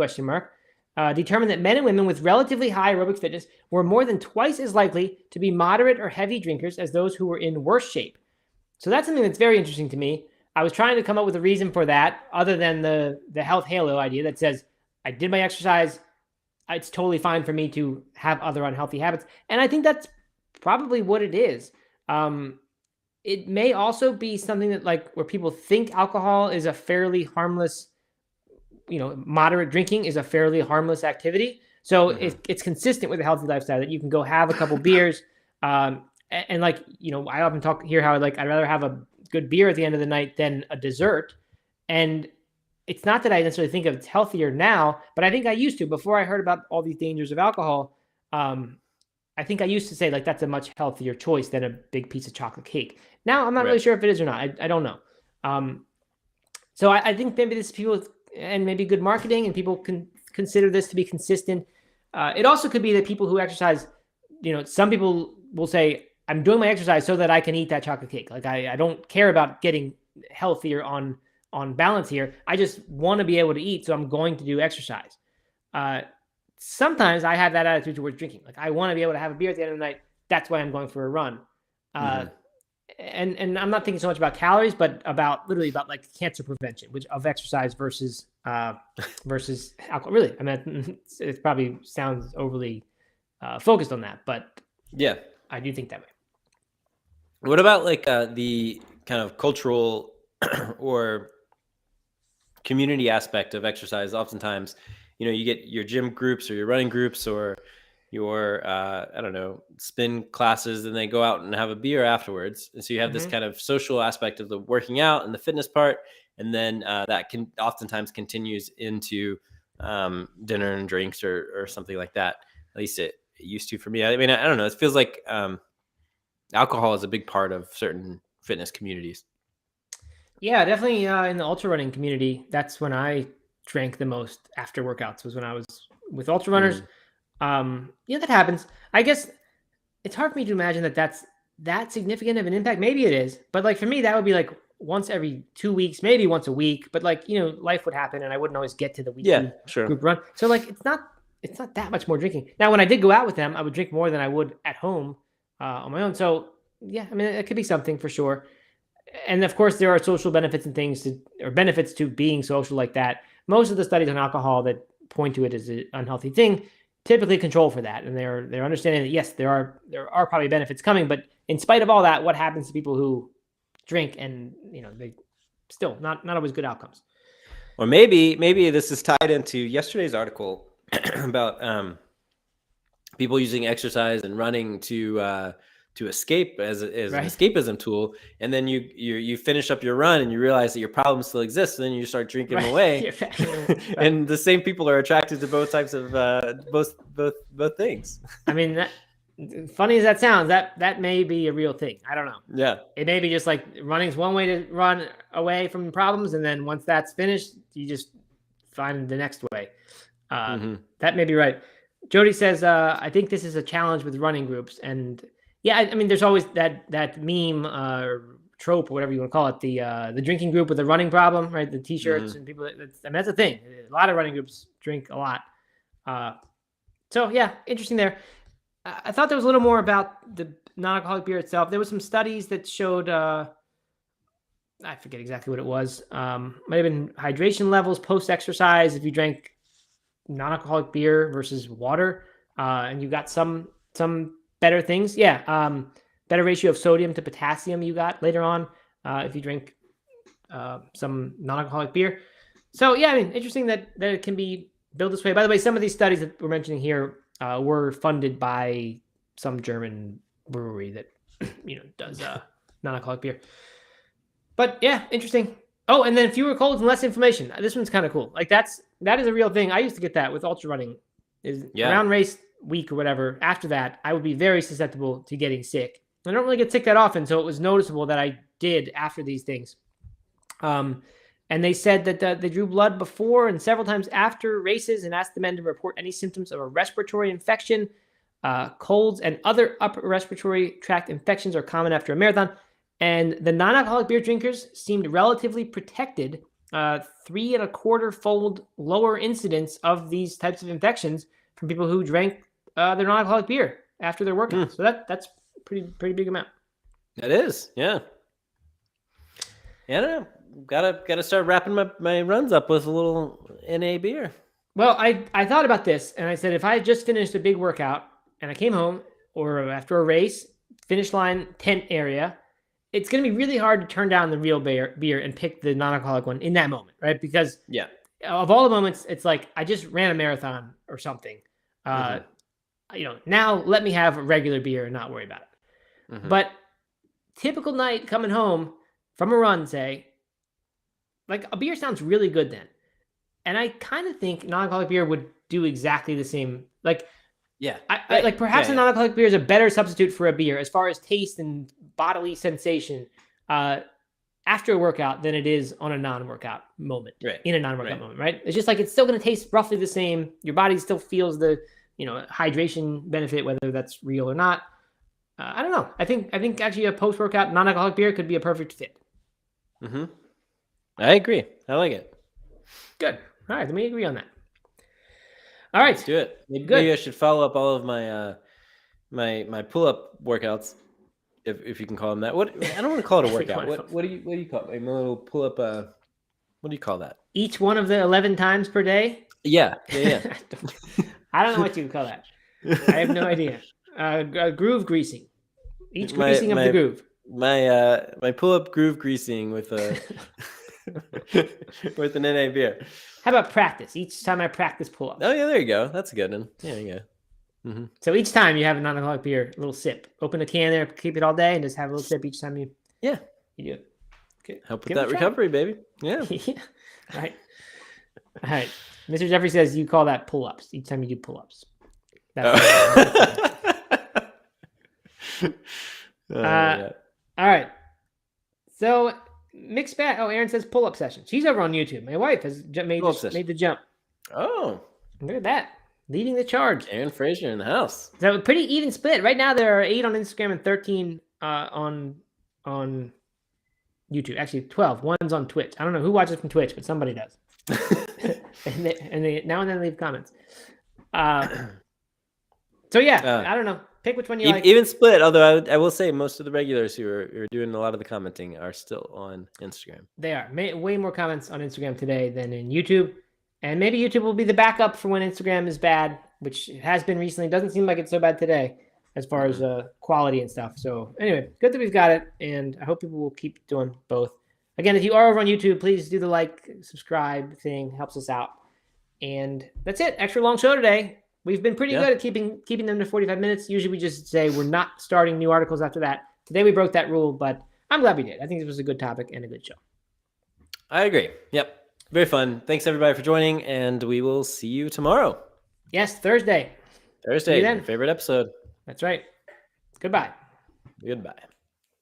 determined that men and women with relatively high aerobic fitness were more than twice as likely to be moderate or heavy drinkers as those who were in worse shape. So that's something that's very interesting to me. I was trying to come up with a reason for that other than the health halo idea that says I did my exercise. It's totally fine for me to have other unhealthy habits. And I think that's probably what it is. It may also be something that like where people think alcohol is a fairly harmless, moderate drinking is a fairly harmless activity. So it's consistent with a healthy lifestyle that you can go have a couple beers. And like, I often talk here how like I'd rather have a good beer at the end of the night than a dessert. And it's not that I necessarily think of it's healthier now, but I think I used to before I heard about all these dangers of alcohol. I think I used to say like that's a much healthier choice than a big piece of chocolate cake. Now I'm not really sure if it is or not. I don't know. So I think maybe this is people and maybe good marketing and people can consider this to be consistent. It also could be that people who exercise, some people will say, I'm doing my exercise so that I can eat that chocolate cake. Like I don't care about getting healthier on balance here. I just want to be able to eat. So I'm going to do exercise. Sometimes I have that attitude towards drinking. Like I want to be able to have a beer at the end of the night. That's why I'm going for a run. And I'm not thinking so much about calories, but literally about like cancer prevention, which of exercise versus alcohol. Really, I mean, it probably sounds overly focused on that, but yeah, I do think that way. What about like the kind of cultural or community aspect of exercise? Oftentimes, you get your gym groups or your running groups or your I don't know, spin classes, and they go out and have a beer afterwards. And so you have this kind of social aspect of the working out and the fitness part, and then that can oftentimes continues into dinner and drinks or something like that. At least it used to for me. I mean, I don't know. It feels like alcohol is a big part of certain fitness communities. Yeah, definitely in the ultra running community. That's when I drank the most after workouts, was when I was with ultra runners. That happens. I guess it's hard for me to imagine that that's that significant of an impact. Maybe it is, but like for me, that would be like once every 2 weeks, maybe once a week. But like, life would happen and I wouldn't always get to the weekly group run. So like, it's not that much more drinking. Now, when I did go out with them, I would drink more than I would at home on my own. So yeah, I mean, it could be something for sure. And of course, there are social benefits and benefits to being social like that. Most of the studies on alcohol that point to it as an unhealthy thing typically control for that. And they're understanding that, yes, there are probably benefits coming, but in spite of all that, what happens to people who drink and, they still not always good outcomes. Or maybe this is tied into yesterday's article about people using exercise and running to escape as an escapism tool, and then you finish up your run and you realize that your problem still exists, and then you start drinking them away. And the same people are attracted to both types of both things. I mean, funny as that sounds, that may be a real thing. I don't know. Yeah, it may be just like running's one way to run away from problems, and then once that's finished, you just find the next way. That may be right. Jody says, I think this is a challenge with running groups. And yeah, I mean, there's always that meme or trope or whatever you want to call it, the drinking group with the running problem, right? The t-shirts and people, that's a thing. A lot of running groups drink a lot. So yeah, interesting there. I thought there was a little more about non-alcoholic beer itself. There was some studies that showed, I forget exactly what it was. Might have been hydration levels post-exercise if you drank non-alcoholic beer versus water, and you got some better things. Yeah, better ratio of sodium to potassium you got later on if you drink some non-alcoholic beer. So yeah, I mean, interesting that it can be built this way. By the way, some of these studies that we're mentioning here were funded by some German brewery that does non-alcoholic beer. But yeah, interesting. Oh, and then fewer colds and less inflammation. This one's kind of cool. Like that is a real thing. I used to get that with ultra running. Around race week or whatever. After that, I would be very susceptible to getting sick. I don't really get sick that often, so it was noticeable that I did after these things. And they said that they drew blood before and several times after races and asked the men to report any symptoms of a respiratory infection. Colds and other upper respiratory tract infections are common after a marathon. And the non-alcoholic beer drinkers seemed relatively protected, 3.25-fold lower incidence of these types of infections from people who drank their non-alcoholic beer after their workout. So that's pretty big amount. That is, yeah. Yeah, I don't know. Gotta start wrapping my runs up with a little NA beer. Well, I thought about this and I said, if I had just finished a big workout and I came home or after a race, finish line tent area, it's going to be really hard to turn down the real beer and pick the non-alcoholic one in that moment, right? Because of all the moments, it's like I just ran a marathon or something. Now let me have a regular beer and not worry about it. But typical night coming home from a run, say, like a beer sounds really good then. And I kind of think non-alcoholic beer would do exactly the same. Like, perhaps a non-alcoholic beer is a better substitute for a beer as far as taste and bodily sensation after a workout than it is on a non-workout moment. Right. In a non-workout moment, right? It's just like it's still going to taste roughly the same. Your body still feels the hydration benefit, whether that's real or not. I don't know. I think actually a post-workout non-alcoholic beer could be a perfect fit. I agree. I like it. Good. All right, then we agree on that. All right, let's do it. Maybe I should follow up all of my my pull-up workouts, if you can call them that. What I don't want to call it a workout. What do you call it? My little pull-up. What do you call that? Each one of the 11 times per day. Yeah. I don't know what you would call that. I have no idea. Groove greasing. Each greasing of the groove. My pull-up groove greasing with a with an NA beer. How about practice? Each time I practice pull-ups. Oh yeah, there you go. That's a good one. Yeah, there you go. So each time you have a non-alcoholic beer, a little sip. Open a can there, keep it all day, and just have a little sip each time you do it. Okay. Help with that recovery, baby. Yeah. All right. Mr. Jeffrey says you call that pull-ups each time you do pull-ups. All right. So mixed bag. Oh, Aaron says pull-up session. She's over on YouTube. My wife has made the jump. Oh, look at that. Leading the charge. Aaron Fraser in the house. So pretty even split. Right now there are 8 on Instagram and 13 on YouTube. Actually 12. One's on Twitch. I don't know who watches from Twitch, but somebody does. and they now and then leave comments. So yeah, I don't know. Pick which one you like. Even split, although I will say most of the regulars who are doing a lot of the commenting are still on Instagram. They are. Way more comments on Instagram today than in YouTube. And maybe YouTube will be the backup for when Instagram is bad, which it has been recently. It doesn't seem like it's so bad today as far as quality and stuff. So anyway, good that we've got it. And I hope people will keep doing both. Again, if you are over on YouTube, please do the like, subscribe thing. Helps us out. And that's it. Extra long show today. We've been pretty good at keeping them to 45 minutes. Usually we just say we're not starting new articles after that. Today we broke that rule, but I'm glad we did. I think this was a good topic and a good show. I agree. Yep. Very fun. Thanks everybody for joining, and we will see you tomorrow. Yes, Thursday. Your favorite episode. That's right. Goodbye. Goodbye.